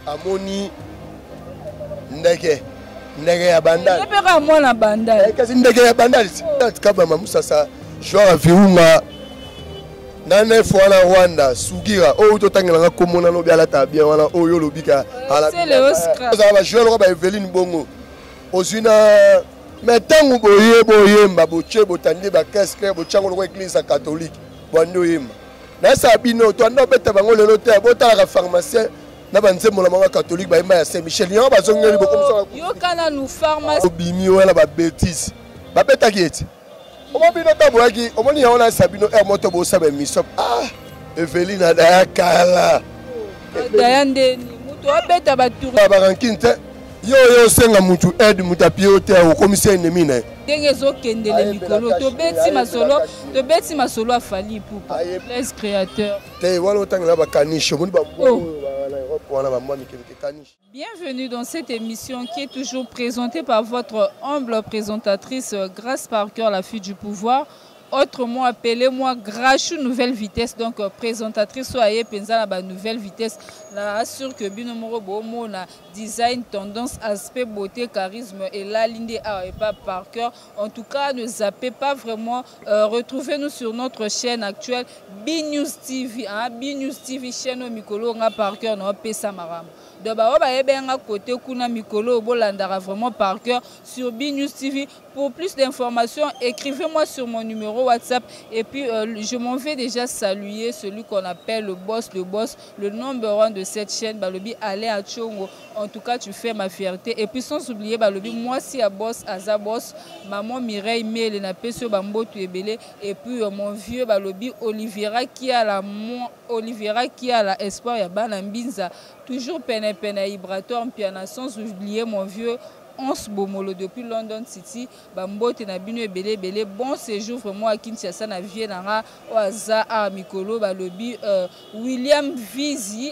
amoni ndege ya bandali. Epeka mwana bandali. Kasi ndege ya bandali. Kaba mamusasa joueur Virunga nane fwana Rwanda Sugira o to tangela komona no biala ta bien wana o yo lobika ala. C'est le Oscar. Ça va jouer ba Eveline Bongo. Ozina metangu boye mba boche botandi ba keske bochango ko église catholique. Bondo yema. Na sabino to ndo beta bango lelo te botala ka pharmacien na banze mola manga catholique ba yema ya Saint Michel yo bazongeli bo comme ça. Yo kana nu pharmacie. Obimi wala ba bêtise. Ba beta kieti. Omo bino taboaki, omoni ya ona sabino moto bo sabe misop. Ah, Eveline adakala. Dayande ni muto abeta ba tour. Ba rankinte. Yo senga mutu aide mutapie au commissaire ennemi na. Ndenge ezokendele mikolo to beti masolo afali pupa les créateurs. Bienvenue dans cette émission qui est toujours présentée par votre humble présentatrice Grace Parker, la fille du pouvoir. Autrement, appelez-moi Grachou Nouvelle Vitesse, donc présentatrice soyez penza la nouvelle vitesse. Là, assure que binomoro bomo na design, tendance, aspect, beauté, charisme et la ligne et pas par cœur. En tout cas, ne zappez pas vraiment. Retrouvez-nous sur notre chaîne actuelle B-News TV. B-News TV, chaîne au Mikolo, on a par cœur, on a pesa maram. De à côté kuna Mikolo Bolandara vraiment par cœur sur B-News TV. Pour plus d'informations, écrivez-moi sur mon numéro WhatsApp. Et puis, je m'en vais déjà saluer celui qu'on appelle le boss, le number 1 de cette chaîne, Balobi Allez à Tchongo. En tout cas, tu fais ma fierté. Et puis, sans oublier, Balobi, moi, si à boss, Aza boss, maman Mireille Mele, na Peso Bambo Tuebele. Et puis, mon vieux Balobi Oliviera qui a la espoir, ya Banambinza. Toujours pene Ibrator, Piana, sans oublier mon vieux Ons Bomolo depuis London City. Bambote na bino ebele bon séjour vraiment à Kinshasa na vie na Oaza à Mikolo Balobi William Vizi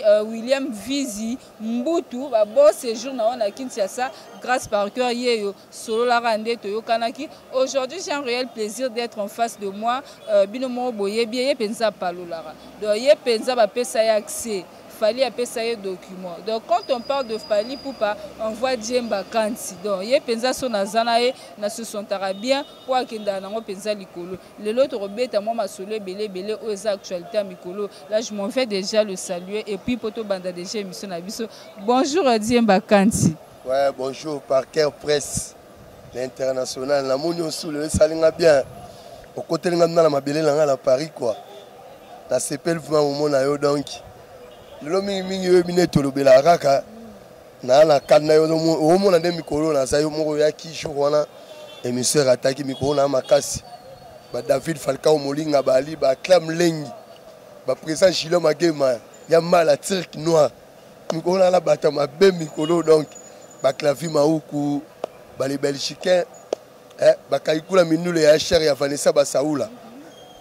Mbutu bon séjour na Kinshasa grâce par cœur yeyo solo la rande to yokanaki. Aujourd'hui j'ai un réel plaisir d'être en face de moi bino mo boye bien pensa palolara. Donc ye pensa ba pesa accès Fali appelle ça un document. Donc quand on parle de Fali Poupa, on voit Djemba Kanti. Donc il pensa son azanae na se sont bien pour akenda na pensa likolo. Le l'autre rebête moi ma solo belé aux actualités à Mikolo. Là je m'en vais déjà le saluer et puis poto banda déjà émission na biso. Bonjour Djemba Kanti. Ouais, bonjour Parker Presse l'international. La monio sous le salinga bien. Au côté de la mabelé à Paris quoi. La CPL vraiment au monde yo donc. Le mingi yo bine tolobela raka na la kana yo o mona de mikolo na sa yo moko ya kisho wana émissaire attaque mikolo na makasi ba David Falcao Molinga bali ba Clam Lengi ba président Gilo Magema ya mala Turc noir mikolo na bata mabe mikolo donc ba Clavi Maoukou ba les Belgicains ba kaikula minule ya cher ya Vanessa ba Saoula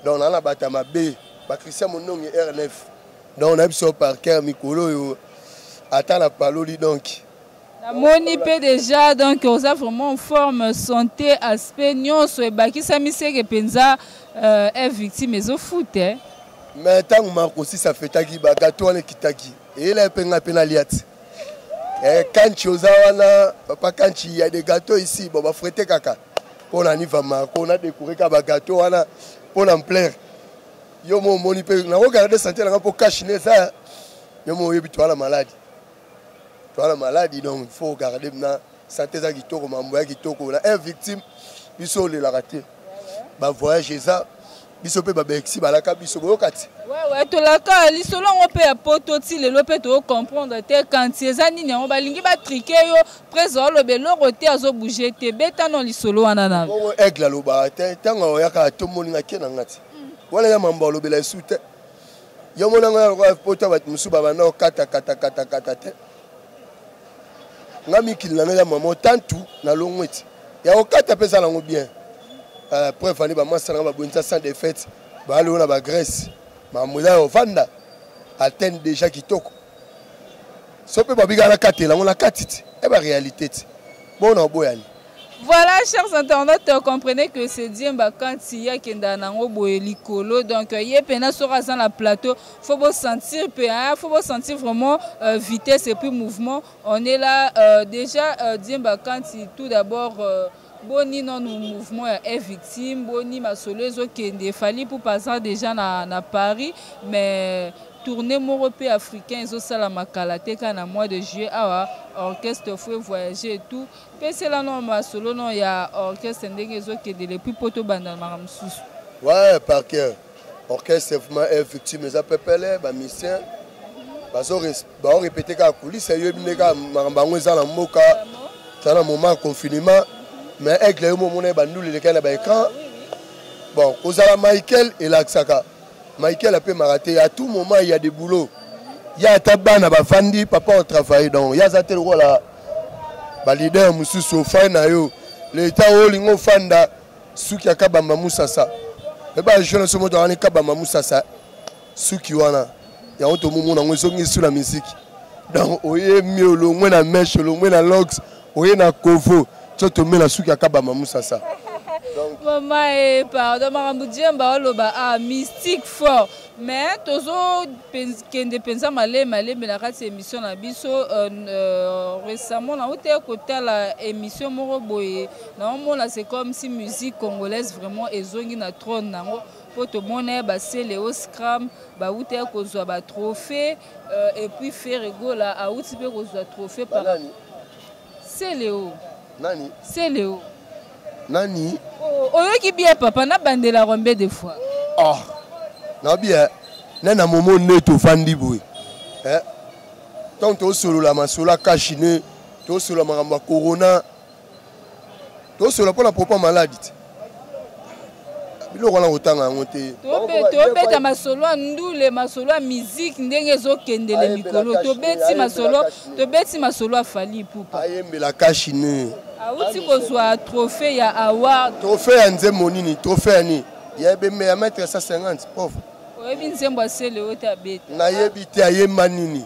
donc na bata mabe ba Christian Monongi R9. Donc on a besoin par cœur Mikolo attend la paloli donc. La moni peut déjà donc on a vraiment en forme santé aspect nyonso et baki samise ke penza est victime au foot mais tant Marco aussi ça fait taki ba gâteau on kitaki et là penga penaliat et quand tu ozawana papa quand il y a des gâteaux ici bon ba friter kaka on a ni va Marco on a décoré ka ba gâteau wana pour en plaire. Yo mo moni pe na regarder santé na pour cacher ça yo mo yebi toi la maladie donc il faut regarder na santé za kitoko mambo ya kitoko na un victime biso le la raté ba voyage ça biso pe ba bexi ba la ka biso bokati ouais to la ka li solo on peut apoto ti le lope to comprendre te quand ces anini on ba lingi ba triquer yo présent le belo roté azo bouger te beta non li solo wana na o aigle lo ba te tango ya ka to moni na kena ngati wala ya mambo lo bela sute yo mona nga poto ba musuba ba na kata te ngami kilanga ya maman tantu na longweti ya okata pesa lango bien preuve ani ba masana ba bonisa sans défaite ba aller na ba Grèce ma moza ovanda atteindre déjà kitoko so pe ba biga na katela ngona katiti e ba réalité bon na boyani Voilà, chers internautes, comprenez que c'est Diemba quand il y a Kendanango Boelikolo. Donc, il y a peine sur la plateau. Faut sentir, faut sentir vraiment vitesse et puis mouvement. On est là déjà. Diemba quand tout d'abord. Boni non mouvement est victime. Boni ma solezo qui est fallu pour passer déjà na Paris, mais tournée européen africain ils ont ça la makalate quand en mois de juillet orchestre faut voyager et tout. Puis c'est là non ma solo non il y a orchestre ndengezo qui est depuis poto banda maramsus. Ouais par cœur. Orchestre vraiment est victime mais ça peut peler ba musicien. Parce que on répéter ka coulisses yo bineka marambango za na moka. Ça na moment confinement. Mais avec les moments où on a écran, bon, aux ala Michael et l'Axaka. Michael a pu m'arrêter. À tout moment, il y a des boulots. Il y a Taban, Fandi, papa on travaille. Donc, il y a Zatel Rola, leader, Moussou Sofa, Nayo, l'État Olingo Fanda, Souki Akabamba Moussasa. Et bien, je ne sais pas si Kabamba Moussasa, Souki Wana. Il y a un moment où on est sur la musique. Donc, on est mieux, on est mèche, on est lox, on est Kovo. Tu mets la souki à Kabama Moussasa. Maman, pardon, Maman Diemba, mystique fort. Mais toujours, quand pensa malé, mais la race émission na biso récemment, on a été côté la émission Moroboye. Normalement, c'est comme si musique congolaise vraiment ezongi na trône nango. Pour tout le monde, c'est Léo Scram, où tu as trophée et puis faire rigolo à où tu peux trophée par. C'est Léo. Nani? C'est Léo. Nani? Oh, qui bien papa, na bande la rombe des fois. Oh, na bien. Nana momo neto fandi boy. Tant to solo la masola kashine, to solo maramba corona, to solo pour la propre maladie. Bilo wana otanga ngote. To beta masolo ndule masolo musique ndenge zo kendele mikolo to beti masolo afali pupa. Ayembe la kashine. Auti kozwa trophée ya award. Trophée ya nzembo nini? Trophée ni. Yebe me ya mettre 150 pauvre. Oyebi nzembo asele ota beta. Na yebi te ayemba nini?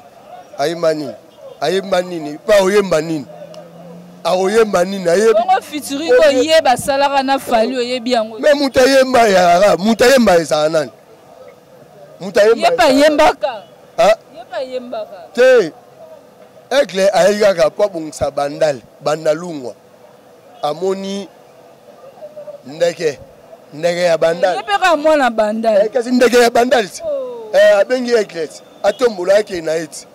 Ayemba nini? Ayemba nini? Pa oyemba nini? Aoyemba nini? Ayemba. Bongo fituri ko yeba salara na fali oyebi yango. Mais mutayemba ya mutayemba eza nani? Mutayemba. Yepa yembaka. Ah? Yepa yembaka. Te. Ekle ayigaka pa bongisa bandalungwa. Amoni ndeke ya bandal. Yepeka mwana bandal. Kasi ndeke ya bandal. Abengi eklet. Atombola yake na eti.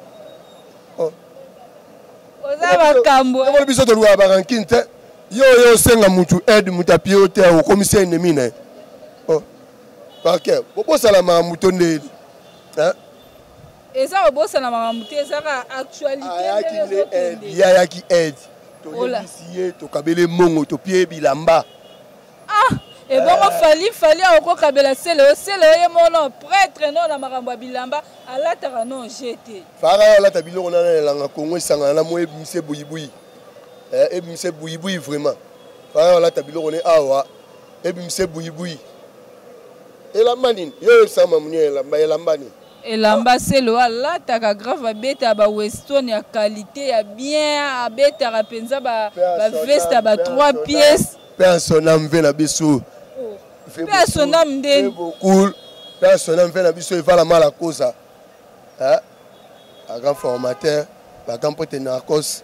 Oza bakambo. Ebo biso to luwa barankin te. Yo senga mutu aide mutapie hote au commissaire ennemi na. Parquet. Popo salama muto ndeli. Et ça au boss na mamuté ça actualité ya ki aide to yisiye to kabele mongo to pie bilamba et bon fali au kabela sele ye mono prêtre non na makambo bilamba alataka non jeté fara la tabilo na langa kongo sanga na mo ebimse buyibui ebimse buyibui vraiment fara la tabilo ne awa ebimse buyibui elamani yo sama munye elamba ni et l'ambassade là ta grave abeta ba weston ya qualité ya bien abeta rapenza ba veste ba 3 pièces personne veut na biso personne m'de beaucoup personne veut na biso il va la mal à cause un grand formateur ba grand partenaire cause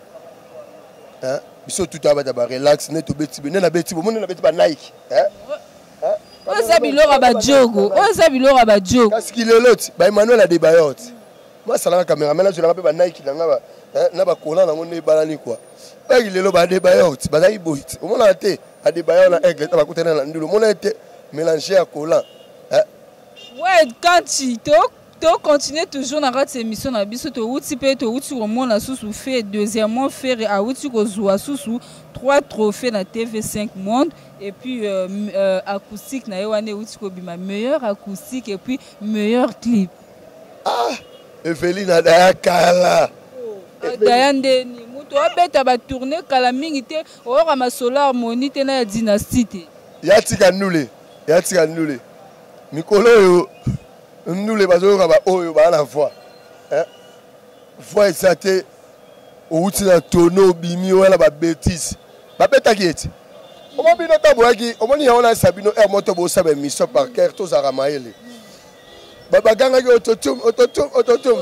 biso tout abata ba relax ne to beti na beti ba Nike Oza bilora ba jogo, oza bilora ba jogo. Parce qu'il est l'autre, ba Emmanuel a des bayotes. Moi ça la caméraman là je la ba Nike na ba kola na ngone balani quoi. Ba il est là ba des bayotes, ba dai boit. Au moins té a des bayotes na aigle ba kotena na ndulu. Mon été mélangé à cola. Ouais, quand tu continuer toujours dans cette émission na biso to uti pe to uti au moins na susu fait deuxièmement faire a uti ko zoa susu 3 trophées na TV5 Monde et puis acoustique na yoane uti ko bima meilleur acoustique et puis meilleur clip. Ah, Eveline Dayakala. Dayandeni muto abeta ba tourner kala mingi te ora ma solar monite na dynastie te. Yatika nule. Mikolo yo nous les bateaux à la voix. Voix exatée, au outil d'un tonneau, bimi, ou la bêtise. Ma bête à qui est? Au moins, bino taboaki, au moins, on a sabino air moto bossa ben mission par cœur tous à ramailler. Baba ganga yo autotum,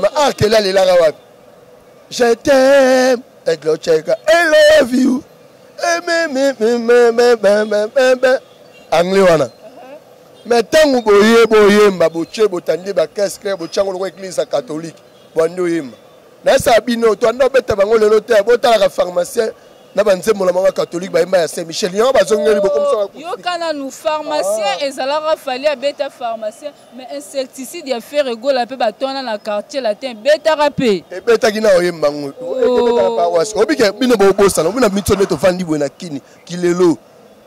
ma arkela le la wapi. Je t'aime, avec le cheka, I love you. Anglais wana. Mais tant que boye mba boche botandi ba qu'est-ce bochango lo église catholique. Bondo yimba. Na sabino to ando beta bango lelo te botala ka pharmacien. Na banzembo la mama catholique ba yimba ya Saint Michel yo bazongeli bo comme ça. Yo kana nous pharmacien et zala fallait à beta pharmacien mais insecticide ya faire rigola pe batona na quartier latin beta rapé. E beta kina oyemba ngo. E beta pa was. Obike bino bo bossa no bina mitone to fandi bo na kini kilelo.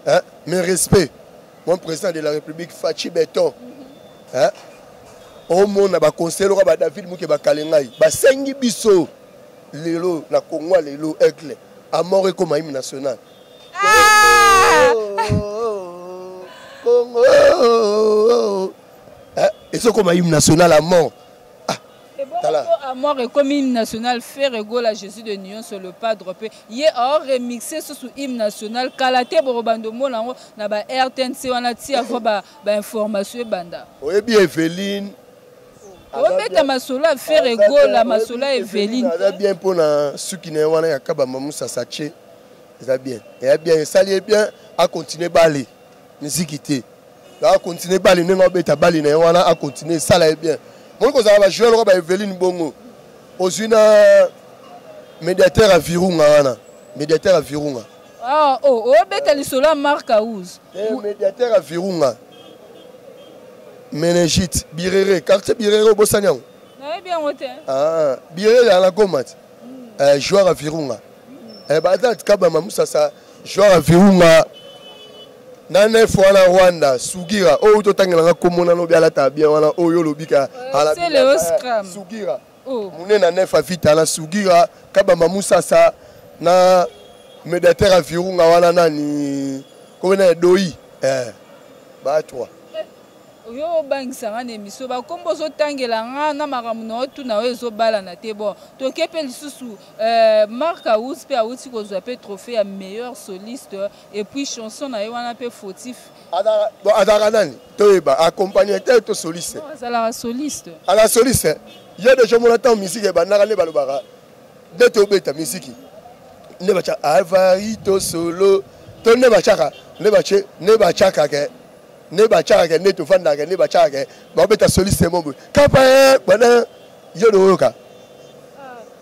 Hein? Mes respects. Mon président de la République Fachi Beton. Hein? Au monde na ba conseiller ba David Muke ba Kalengai. Ba sengi biso lelo na Congo lelo ekle. Amore comme hymne national. Congo. Et ce comme hymne national à mort. À mort et comme hymne national, faire égaux à Jésus de Nyon sur le pas droppé. Il est remixé sous hymne national. Kalate Borobando Molango, na ba RTNC, on a tiré avoir ba information banda. Oui, bien Evelyne. On met ta masola faire égaux la masola Evelyne. Ça bien pour ceux qui ne sont pas là, Mamoussa Saché. Ça bien. Et bien, ça lié bien à continuer à baler. Musique. À continuer à baler, à continuer, ça là bien. Moi, quand je joué le Evelyne Bongo, aux une médiateur à Virunga. Médiateur à Virunga. Ah, oh, bête à l'isola Marc Aouz. Médiateur à Virunga. Ménégite, Birere, quartier Birere au Bossagnan. Bien, ah, Birere à la Gomat. Joueur à Virunga. Et bah, Kaba Mamoussa, joueur à Virunga. Nane fois Rwanda, Sugira, oh, tout le temps, comme on a bien la table, on a oh, lobika, c'est le Oscar. Sugira. Oh, on est dans neuf à vite à la Sugira, Kaba Mamoussa, ça, na médiateur à Virunga, wana nani, comme on a doi, bah, toi. Yo bang sanga nemiso ba kombo zo tangela nga na makamuno tu na wezo bala na te bon to kepe lisusu Marc Aouz pe auti ko zo pe trophée ya meilleur soliste et puis chanson na wana pe fautif adara nani to eba accompagnateur to soliste la soliste ala soliste il y a déjà mon temps musique ba na le balobara de to beta musique ne ba cha avarito solo to ne ba chaka ne ba chaka ke ne ba chaka ne to fanda ne ba chaka ba beta soliste mombo kapa bana yelo ka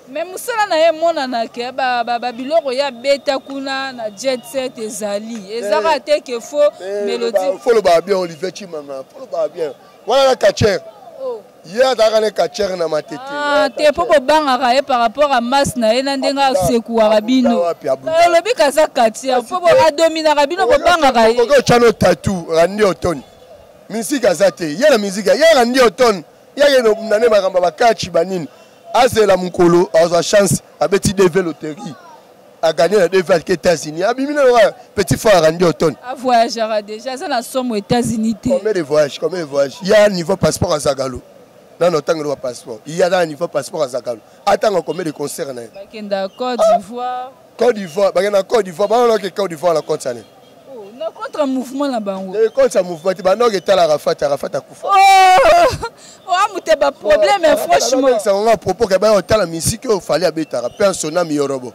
mais musala na ye mona na ke ba biloko ya beta kuna na jet set ezali ezaka te ke faux mélodie faut le ba bien Olivier Chimanga faut le ba bien voilà la catcher il y a dans catcher na matete ah te popo banga ka par rapport à masse na ye na ndenga seku rabino lobi kaza katia popo adomina rabino ko banga ka ye ko chano tattoo randi otoni musique azate il y a la musique il y a randi otoni il y a no nane makamba bakachi banini azela mukolo a chance abeti deve loterie a gagné la deve aux États-Unis abimina petit frère randi otoni a voyagera déjà ça na somme aux États-Unis combien de voyages il y a un niveau passeport à Zagalo. Non, non, tant que le passeport. Il y a un niveau passeport à Zakalo. Attends, combien de concerts? Bakenda Côte d'Ivoire. Côte d'Ivoire, Bakenda Côte d'Ivoire, bah non, Côte d'Ivoire la compte ça. Oh, non contre un mouvement là-bas. Le contre un mouvement, bah non, que t'as la Arafat a Koufa. Oh, mais pas problème, franchement. Ça on a propos que bah on t'a la musique au fallait à Betara, personnel miorobo.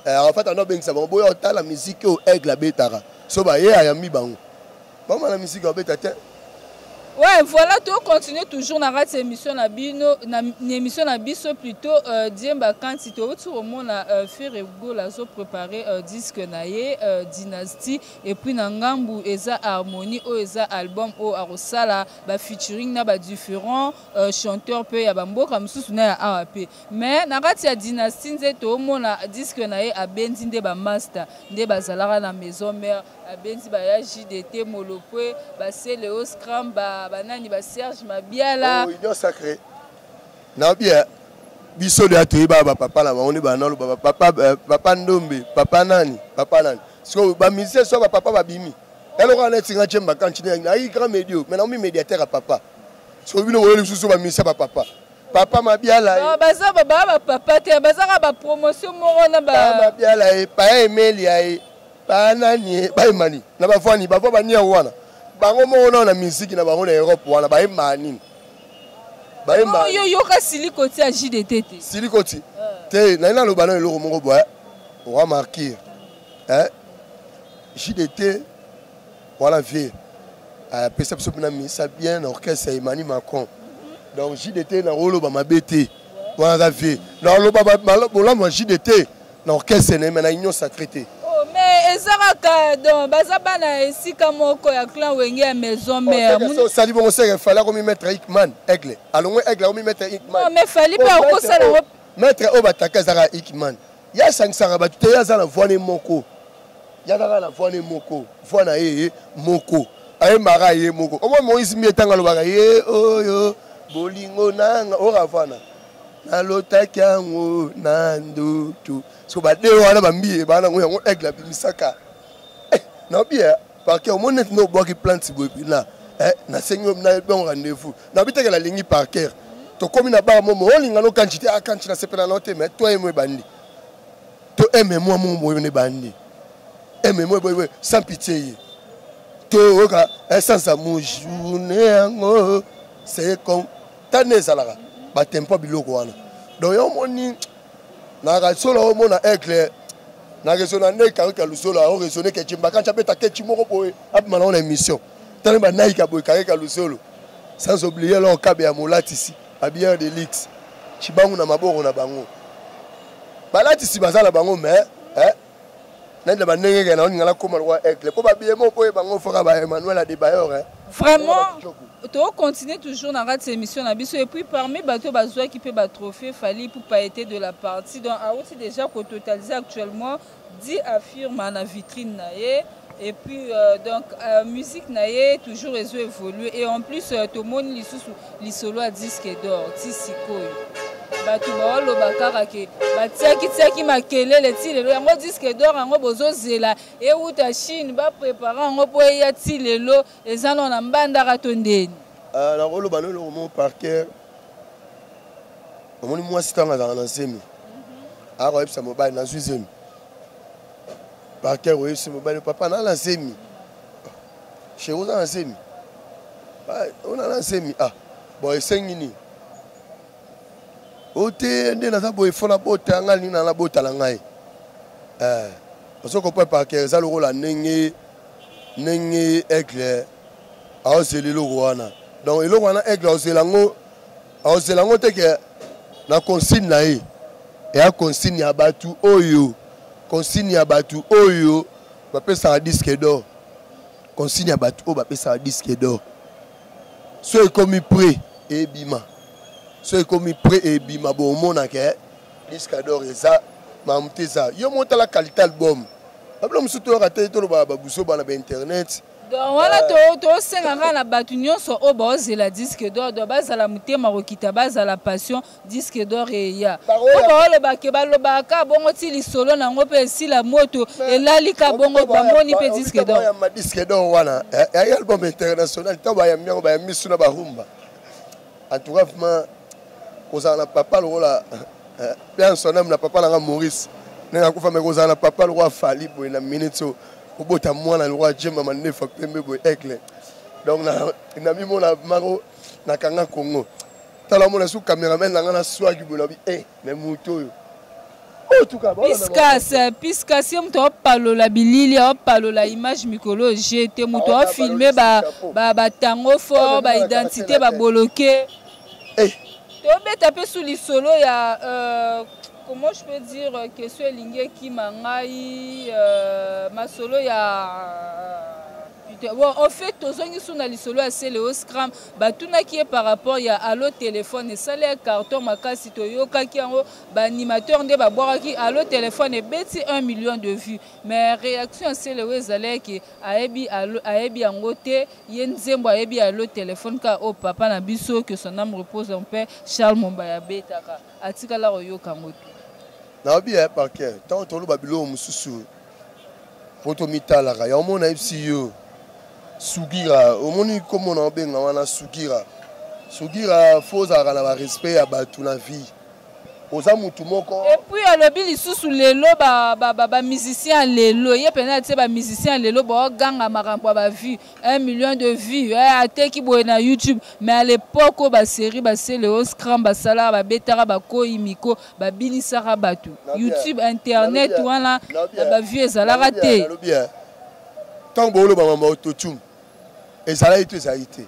Arafat a non bien ça, bon boy on t'a la musique au aigle à Betara. So bah hier a mis bango. Bah la musique au Betara. Ouais, voilà, tu continues toujours dans cette émission, l'émission na biso plutôt Diemba quand tu au monde a fait Rego la zo préparé disque naie Dynastie et puis na ngambu eza harmonie o eza album o arosala ba featuring na ba différents chanteurs pe ya bamboka msusu na ya AAP mais na kati ya Dynastie nzeto mona disque naie a bendi nde ba master nde bazalaka na maison mère a bendi ba ya JDT Molopwe ba Cléo Scram banani ba Serge Mabiala oh union sacré na bien biso de atoyi ba papa la on ba nalo papa ndombe papa nani so ba musicien so ba papa ba bimi elo ko na tinga chemba kantine na yi grand médio mais na mi médiateur à papa so bino wole susu ba musicien ba papa Mabiala baza ba papa te baza ba promotion moko na ba Mabiala e pa Emilia e banani baimani na bafani bavo bania wana bango mona na musique na bango na Europe wana baimani yo yo ka silikoti a JDT silikoti te na ina lo bana lo moko boya on va marquer JDT voilà vieux pesa pesa na misa bien orchestre Emmanuel Macron donc JDT na rolo ba mabete voilà vieux na lo ba la JDT na orchestre na union sacrée. Mais ezaka donc bazabana esika moko ya clan wenge ya maison mère ça dit bon c'est fallait qu'on mettre Hickman aigle allons aigle on mettre Hickman non mais fallait pas ko ça mettre obataka zara Hickman ya sangsara batute ya za la voix moko ya la voix moko voix na moko ay mara ye moko o mo Moïse mietanga lo baka ye oyo bolingo nanga o ravana na lotaki yango na ndoto so ba de wana bambi bana ngo aigle bimisaka na bien parce que au monde no boki plante bobi na na senyo na bon rendez-vous na bitaka la ligne par cœur to komi na ba momo olinga no kanchite akanchi na sepena na te mais toi aime bandi to aime moi momo ne bandi aime moi boy sans pitié to oka sans amour journée yango c'est comme taneza la ba tempo biloko wana donc yo moni na ga solo mona aigle na raisonner ne ka lusolo o raisonner ke chimba kancha beta ke chimoko boy abimana on émission tane ba naika boy ka lusolo sans oublier leur kabe ya molatisi abia de lix chibangu na maboko na bango balatisi bazala bango mais nende ba ndenge na ngala koma roi aigle po ba bien mo po bango foka ba Emmanuel Adebayor vraiment tu continuer toujours dans cette émission et puis parmi bateau bazoa qui peut battre trophée fallait pour pas être de la partie donc a aussi déjà qu'on totalise actuellement 10 affirme en vitrine naie et puis donc musique naie toujours les évoluer et en plus tout le monde li solo à disque d'or tisiko bato baolo bakara ke batiaki makelele ti lelo yango disque d'or yango bozozela euta Chine baprépara yango po eya ti lelo eza na mbandaka to ndeni na rolo banolo mo parquet omoni mwasi tanga za na semi ako epsa mobile na zuizemi parquet oyesi mobile papa na la semi chez vous na semi on a la semi bon esengini ote nde naza boye fona bota ngali na la bota la ngai osoko pa parquet za lokola ndenge aigle aozeli loko wana donc eloko wana aigle aozelango te ke na consigne na ye eya consigne ya batu oyo bapesaka disque d'or consigne ya batu oyo bapesaka disque d'or so ekomi prêt ebima so ekomi prêt ebima bomonaka disque d'or eza mamuta eza yo motala qualité album babilo mosusu toyoka te toloba babuso bana ba internet donc wana tosenganga na bato nyonso oyo baozela disque d'or do bazala motema kokita bazala passion disque d'or eya po baolobake balobaka bongo ti lisolo nango mpe esila moto elalika bongo bamoni mpe disque d'or disque d'or wana ya album international ntango bayambi yango bayambi su na barumba en tout cas vraiment kozala na papa lokola mpe nsonam na papa nanga Maurice ndenge akufa me kozala na papa lokola fali boye na minute oyo obota mwana lokola jemba manefa pembe boye aigle donc na mimona maro na kanga Congo tala mona su cameraman nanga na swagi boye labi mais moto oyo piskas ye moto opalola bilili opalola image mikolo jete moto ofilme batango fort baidentité baboloke tobeta mpe su lisolo ya comment je peux dire que ce lingue qui mangai masolo ya bon en fait tozongi suna lisolo ya Célio Scram batuna qui est par rapport ya allo téléphone et ça les carton makasi toyokaki yango ba animateur nde babwaki allo téléphone et beti 1 million de vues mais réaction Célio ezalaki ayebi yango te ye nzembo ayebi allo téléphone ka o papa na biso que son âme repose en paix Charles Mombaya betaka atikala koyoka ngoto na bien parquet tant tolo babilo mususu poto mitala ya omona FCU Sugira omoni komo na benga wana Sugira fozaka na ba respect ya batu na vie oza mutu moko. Et puis alobi lisusu lelo ba musicien lelo ye pena te ba musicien lelo ba ganga makambo ba vues 1 million de vues ateki boye na YouTube mais à l'époque ba série ba sele o scram ba sala ba betara ba koyi miko ba binisaka batu YouTube internet wana ba vues ezalaka te. Tant bolo ba mama autotune ezala ite zaite.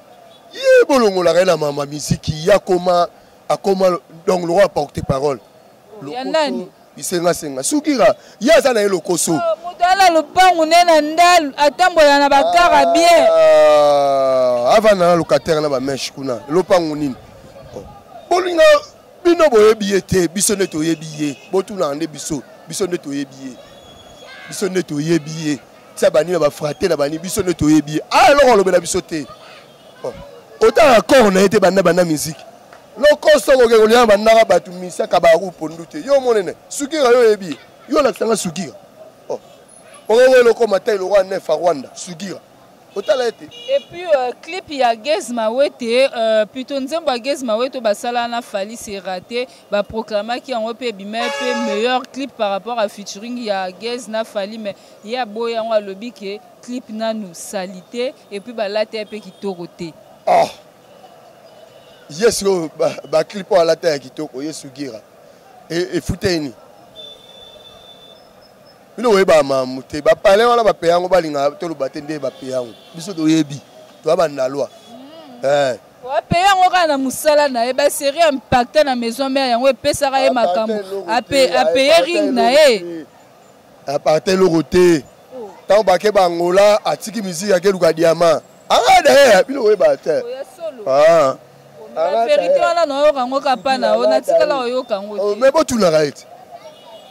Ye bolongo la na mama musique ya koma akoma donc le roi porte parole. Yanani bisenga senga sukira ya za na elokoso. Mudala lupangu nena ndal atambola na bakara bien. Avant locataire na ba mesh kuna lopangu nini. Bolinga bino boyebi ete biso neto yebiye botuna ande biso neto yebiye. Biso neto yebiye. Ça bani na ba frater na bani biso neto yebiye. Alors on lobela biso te. Autant accord na été bana musique. Loko songo ke kolia bana batu misa ka ba rupo ndute. Yo monene sukira yo yebi. Yo la sanga sukira. Oh. Ongo loko matai lo roi neuf à Rwanda sukira. Autant la été. Et puis clip ya Gezma Wete plutôt nzembo ya Gezma Wete basala na fali c'est raté ba proclama ki en pe bimé pe meilleur clip par rapport à featuring ya Gez na fali mais ya boya ngwa lobi ke clip na nous salité et puis ba la te pe ki toroté. Ah. Yes, ba clip à la terre qui toko yesugira. Et fouteni. Bino we ba mamute ba pale wala ba peyango balinga to lo batende ba peyango. Biso to yebi. To ba na loi. Wa peyango kana musala na e ba série impacté na maison mère yango epesaka ye makambo. Ape ring na e. Aparte lo roté. Tant ba ke ba ngola atiki musique ya ke luka diamant. Arade bino we ba te. Ah. La vérité wana na yo kango kapana ona tikala oyo kango. Mais botuna right.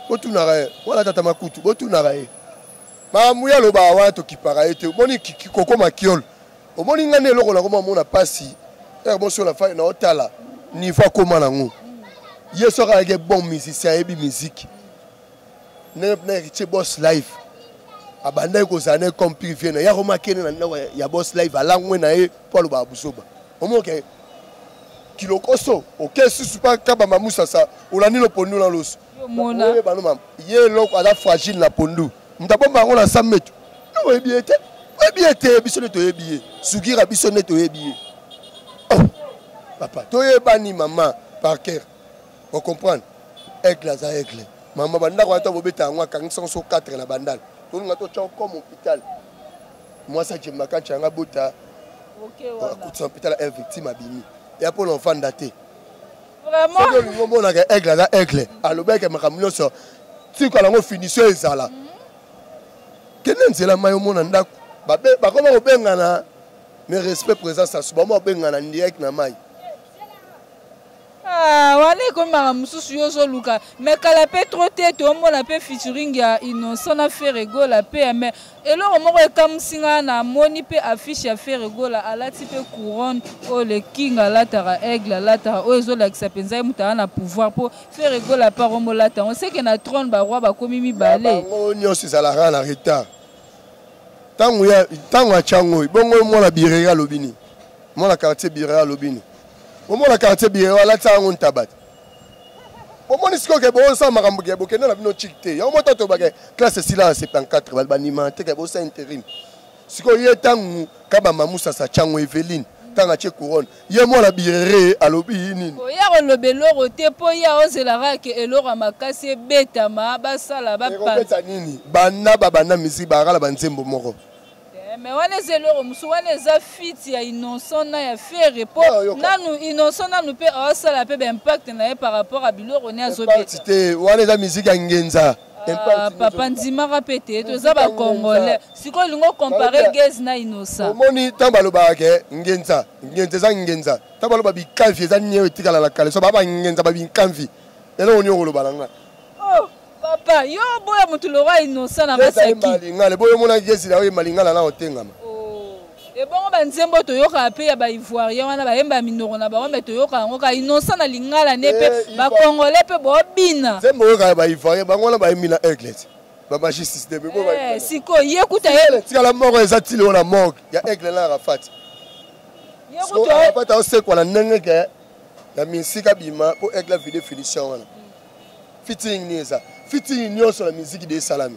Botuna right. Wala tata makutu botuna right. Ma muya lo ba wa to kipara ete. Moni kikoko makiol. O moni ngane loko na koma mona pasi. Er mo sur la fa na otala. Niveau comment na ngo. Yeso ka ge bon musicien ebi musique. Ne che boss live. Abanda ko zane comme privé na ya remarquer na ya boss live ala ngwe na e Paul ba busoba. Omoke kilokoso oke susu pa kaba mamusa sa olani lo pondu na loso mona ye loko ala fragile na pondu mtabomba ngo na 100 mètres no ebiete biso neto yebiye sugira biso neto yebiye oh papa to yebani maman par cœur on comprendre aigle za aigle maman banda ko ata bobeta ngo 404 na bandal to nga to chon comme hôpital moi ça je makanja nga bota OK wala ko hôpital est victime abimi. Et pour l'enfant daté. Vraiment. C'est le moment où aigle là aigle. Alors ben que ma camion sort. Si quand on finit sur ça là. Quel est le maillot mon anda? Bah comment on bengana? Mais respect présence ça. Souvent on bengana direct na maille. Ah, wane comme mususu yozo luka. Mais kala pe trop tête au monde la pe featuring ya innocent na faire rigolo la pe mais et là on m'a comme singa na moni pe affiche ya faire rigolo ala type couronne o le king ala tara aigle ala tara o ezo la kisapenza muta na pouvoir pour faire rigolo la par on lata. On sait que na trône ba roi ba komi mi balé. On nyosi ça la rana retard. Tango ya chango bongo mo la birera lobini. Mo la quartier birera lobini. Au moins la quartier bien la tango tabat. Au moins ce que bon ça makambo ke bokena na bino chikte. Ya mo to bagay classe silence 74 balbanimante ke bo sa intérim. Siko ye tango kaba mamusa sa chango Eveline tanga che couronne. Ye mo la birere alobi nini. O ya lobelo roté po ya ozela ke elora makasi betama basala ba pa. Nini? Bana misi barala banzembo moko. Mais on est zélo, on est affiti à innocent na ya faire repos. Nanu innocent nanu pe ça la pe impact na par rapport à bilo on est azobé. C'était on est la musique à Ngenza. Papa ndima répété to za ba congolais. Siko lingo comparer Gez na innocent. Moni tambalo ba ke Ngenza. Ngenza. Tambalo ba bi kanfi za nyewe tikala la kale. So baba Ngenza ba bi kanfi. Elo oni ngolo balanga. Oh papa, yo boya mutu lo roi innocent na basaki. Malingala boya mona Gez la malingala na otengama. Et bon ba nzembo to yoka pe ya ba ivoirien wana ba yemba minoro na ba to yoka ngo ka innocent na lingala nepe ba congolais pe bo bina. Nzembo yoka ba ivoirien ba ngona ba emina aigle. Ba magie système bo ba. Siko yekuta ye tikala moko ezatili ona mok ya aigle na Rafat. Yekuta Rafat o se kwa na nenge ke ya misika bima po aigle video finition wana. featuring ni ça featuring ni sur la musique de salami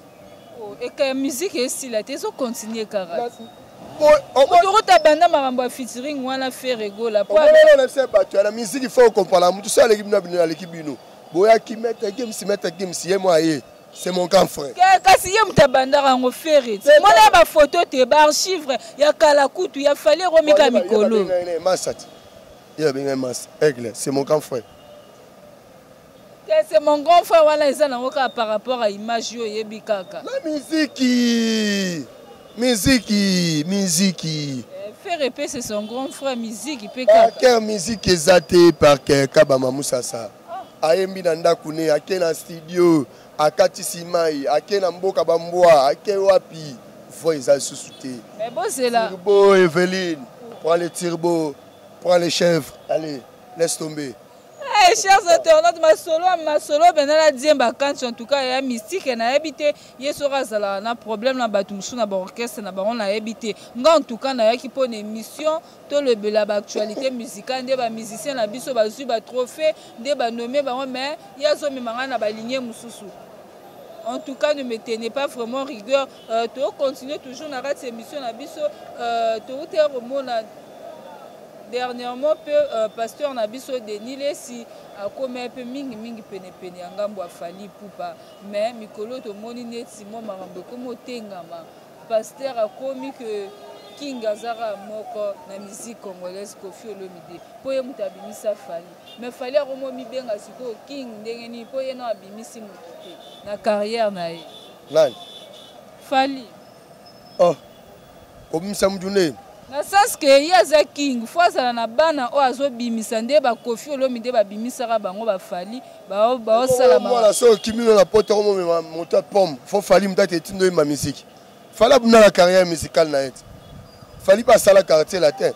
et que la musique est si la teso continue kara on ta banda maramba featuring wana fait rigolo pour on sait pas tu la musique il faut comprendre tout ça l'équipe na l'équipe bino boya qui mettre game si moi c'est mon grand frère kasi yem ta banda rango ferret mona ba photo te ba archive ya kala kutu ya fallait romika mikolo masat ya bien mas aigle c'est mon grand frère. C'est mon grand frère voilà ils ont par rapport à image yo yebi kaka. La musique. Faire répéter c'est son grand frère musique il peut kaka. Quelle musique exaté par Kabama Moussassa. Ayembi nanda kune akena studio akati simai akena mboka bamboa ake wapi voix ça sous-souté. Mais bon c'est là. Turbo Evelyne, prends les turbo, prends les chèvres, allez, laisse tomber. Hey, chers internautes, ma solo, ben la diemba quand en tout cas il y a mystique et na habité, il sera zala na problème na batumsu na orchestre na baron na habité. En tout cas na qui pour une émission tout le bela actualité musicale des ba musiciens na biso ba zu ba trophée des ba nommé ba mais il y a zo memanga na ba lignée mususu. En tout cas, ne me tenez pas vraiment rigueur. Tu continuer toujours na cette émission na biso tu remona dernièrement pasteur Nabiso Denis Lessi a comme un peu mingi pene ngambo afali poupa mais mikolo to moni neti mo marambe comme otengama pasteur a commis que King Azara moko na musique congolaise Koffi Olomide po ye mutabimisa fali mais fali a romo mi benga siko King ndengeni po ye na abimisi mututé na carrière na ye nani fali oh comme ça mujune na sens que yaza King fois ça na bana o azo bimisa nde ba Koffi Olomide ba bimisaka bango ba fali ba sala ma voilà so kimino na poto mo monta pomme faut fali mutate tindo ma musique fala buna la carrière musicale na et fali pas sala quartier latin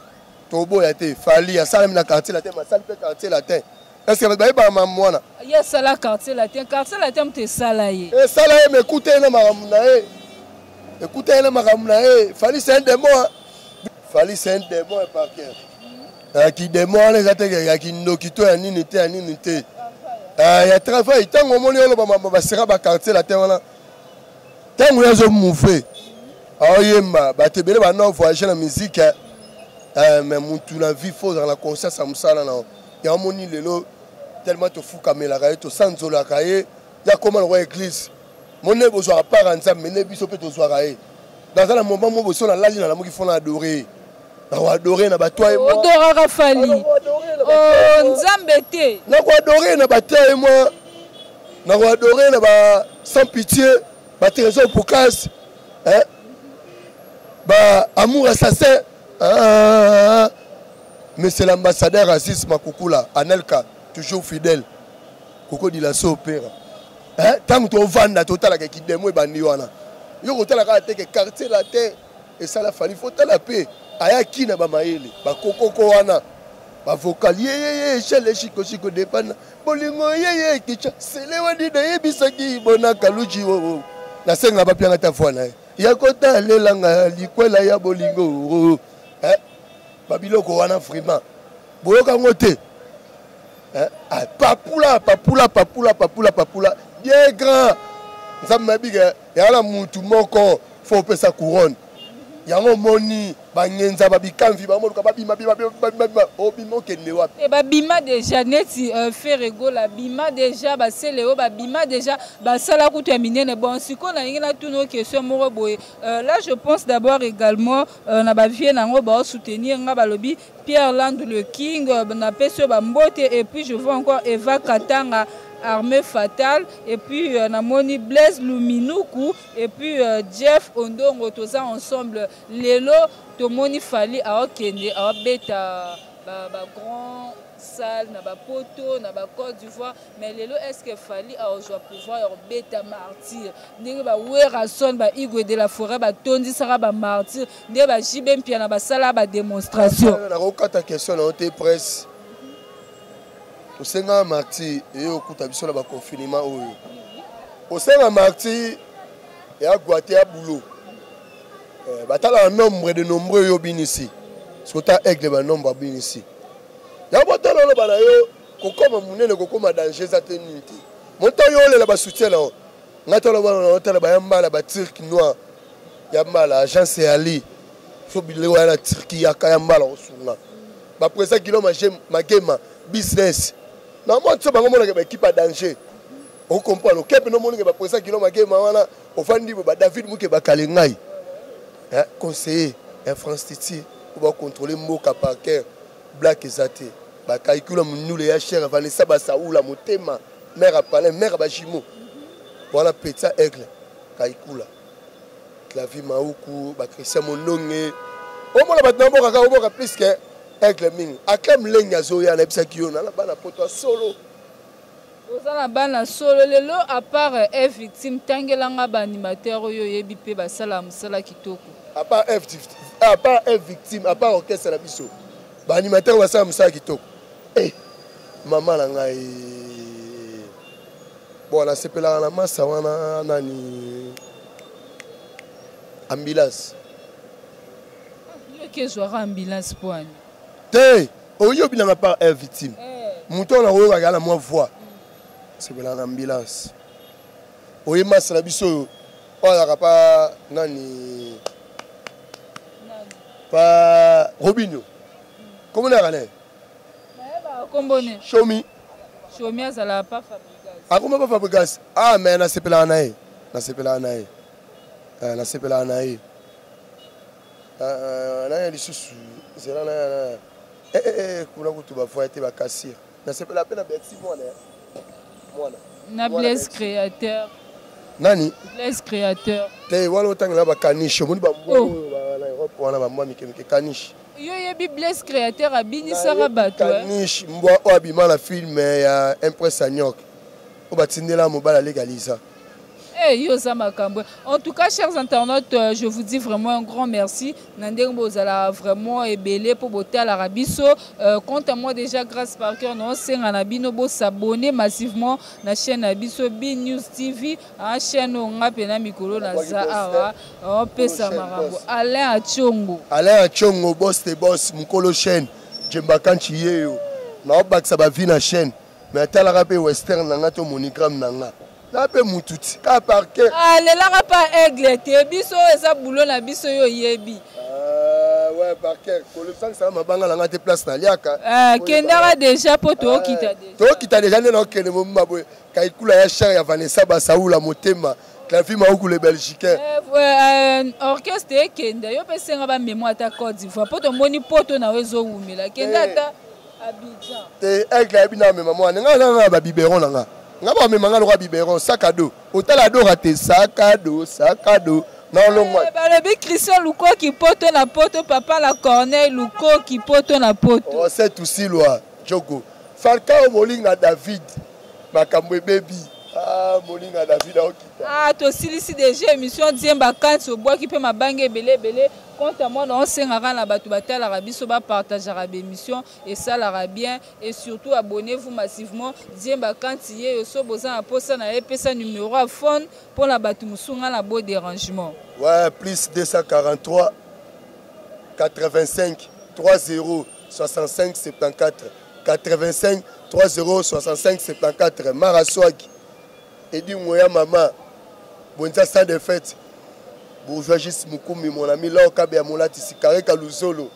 tobo ya te fali ya sala na quartier latin ma sala pe quartier latin est-ce que ba ba mwana ya sala quartier latin mte sala ye et sala ye me écoutez na maramuna e fali c'est un démon fali c'est un démon par cœur qui démon les attaques qui nokito ya nini te ya travail tango moni olo ba sera ba quartier latin wana tango ya zo mouver ayemba batebele ba non voyager la musique mais mutu na vie faut dans la conscience à musala na ya moni lelo tellement to fuka melaka to sanzola kaye ya comment le église moné besoin à part ensemble mais ne biso pe to soira e dans un moment mo besoin la ligne na mo qui font adorer na adorer na ba toi et moi odora fali oh nzambe te na ko adorer na ba toi et moi na ko adorer na ba sans pitié ba trésor pour casse hein bah amour assassin mais c'est l'ambassadeur Aziz Makukula Anelka toujours fidèle Koko di la opéra hein tant que tu vends total avec qui démo bandi wana yo ko tala ka te que quartier latin et ça la fali faut la paix aya ki na ba maele ba kokoko wana ba vocal ye chele chiko dépana bolingo ye kicha sele wadi de yebisaki bona kaluji wo na senga ba pianga ta fois na ya kota lelanga likwela ya bolingo babiloko wana vraiment boyoka ngote papula bien grand ça m'a dit que ya la mutu moko faut pesa couronne yango moni banyenza babikamvi bamoka babima obimo kende wapi e babima déjà neti ferego la bima déjà baseleo babima déjà basala kutu ya minene bon siko na ngina tuno question moko boye là je pense d'abord également na ba vie nango ba soutenir nga balobi Pierre Land le King na peso ba mbote et puis je vois encore Eva Katanga Armée Fatale et puis Namoni Blaise Luminuku et puis Jeff Ondongo tous ensemble lelo tomoni fali a okende a beta ba grand salle na ba poto na ba Côte d'Ivoire mais lelo est-ce que fali a joie pouvoir beta martyr ndenge ba wera son ba Igwe de la Forêt ba tondi sara ba martyr ndenge ba jibem pia na ba sala ba démonstration na kokata question na te presse au Sénat martyr et au coup d'habitude là bas confinement au Sénat martyr et à Guaté à boulot batala un nombre de nombreux yo binisi parce que ta aigle ba nombre binisi ya botala lo bana yo kokoma munene kokoma danger za tenite Montant yo le ba soutien là. Ngata lo ba ba yamba ba Turc noir. Yamba la agence Ali. Faut bile wa la Turquie ya kayamba la osunga. Ba président kilo ma game business. Na mo tso bango mo na ba équipe à danger. On comprend le kepe no mo na ba président kilo ma game wana ofandi ba David Muke ba kalengai. Hein conseiller France Titi pour contrôler Moka Parker Black Ezate. Ba calcula nous les cher Vanessa ba Saoula motema mère à parler mère ba Jimo. Voilà petit aigle calcula. Clavier Maoukou ba Christian Mononge. Au moins la battement kaka au moins plus que aigle ming. Akam lenga zoya na bisa kiyo na bana poto solo. Ozana bana solo lelo à part F victime tangelanga ba animateur oyo yebi pe ba sala musala kitoko. À part F victime, à part orchestre la biso. Ba animateur wa sala musala kitoko. Eh maman la ngai. Bon la sepela na massa wana nani ambulance. Yo ke joara ambulance poani. Te, oyo bilanga par F victime. Mouton na oyo regala moi voix. Sepela na ambulance. Oyo massa la biso. Oya pas nani pas Robinho. Comment on a gagné? Show me. Show me, ça l'a pas fabriqué. Ah, comment pas fabriqué? Ah, mais na sepela anae. Na sepela anae. Na sepela anae. Na lisusu. C'est là na. Kuna kutu ba fois été ba cassir. Na sepela pena Berti mwana. Mwana. Na Blaise créateur. Nani? Blaise créateur. Te wala otangela ba kaniche. Moni ba mwa na Europe wana ba mwa mikemike kaniche. Yo yebi Blaise créateur abini sara bato. Kaniche mbwa obima la film ya Impress Anyok. Obatindela mobala légaliser. Yo Zamakambo. En tout cas, chers internautes, je vous dis vraiment un grand merci. Nandeng Bozala vraiment ébélé pour botter à l'Arabiso. Quant à moi déjà, grâce par cœur, non, c'est un abino beau s'abonner massivement à la chaîne Abiso B News TV, à la chaîne Ongapena Mikolo Nazara, on peut s'amarambo. Alain Achongo. Alain Achongo, boss de boss, Mukolo chaîne. Djembakanchi yeyo. Na obak sa ba vi na chaîne. Mais à la rapé western nanga to monigram nanga. Na pe mututi ka parquet. Ah le la pas aigle te biso eza boulot na biso yo yebi. Ouais parquet. Ko le sang ça mabanga nanga te place na liaka. Kendara déjà poto kita déjà. To kita déjà na okene mo mabwe. Ka ikula ya cher ya Vanessa ba Saoula motema. Clavier Maoukou le Belgicain. Orchestre kenda yo pesenga ba mémoire ta Côte d'Ivoire. Poto moni poto na wezo wumela. Kenda ta Abidjan. Te aigle abina me maman nga ba biberon nanga. Nga ba me manga le biberon sac à dos. Otala do raté sac à dos. Non long moi. Ba le Christian Luko qui poto na poto papa la Corneille Luko qui poto na poto. Oh c'est aussi loi. Joko. Falcao Molinga David. Makamwe baby. Ah Molinga David okita. Ah to silisi déjà émission Diemba quand au bois qui peut ma bangue belé. Quant à moi, on s'est rendu à Batou Batal Arabi, on va partager l'émission et ça l'ara bien. Et surtout, abonnez-vous massivement. Diemba quand il y a aussi besoin de poster un épisode numéro à fond pour la Batou Moussouna la beau dérangement. Ouais, plus 243 85 30 65 74 85 30 65 74 Maraswag. Et dit moi maman, bonne ça de fête. Bourgeois Mukumi, mon ami, là, au Kabia Molati, Sikare Kaluzolo,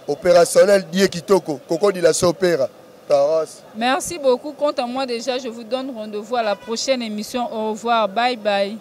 opérationnel, Die Kitoko, Coco de la Sopera. Merci beaucoup. Quant à moi, déjà, je vous donne rendez-vous à la prochaine émission. Au revoir. Bye bye.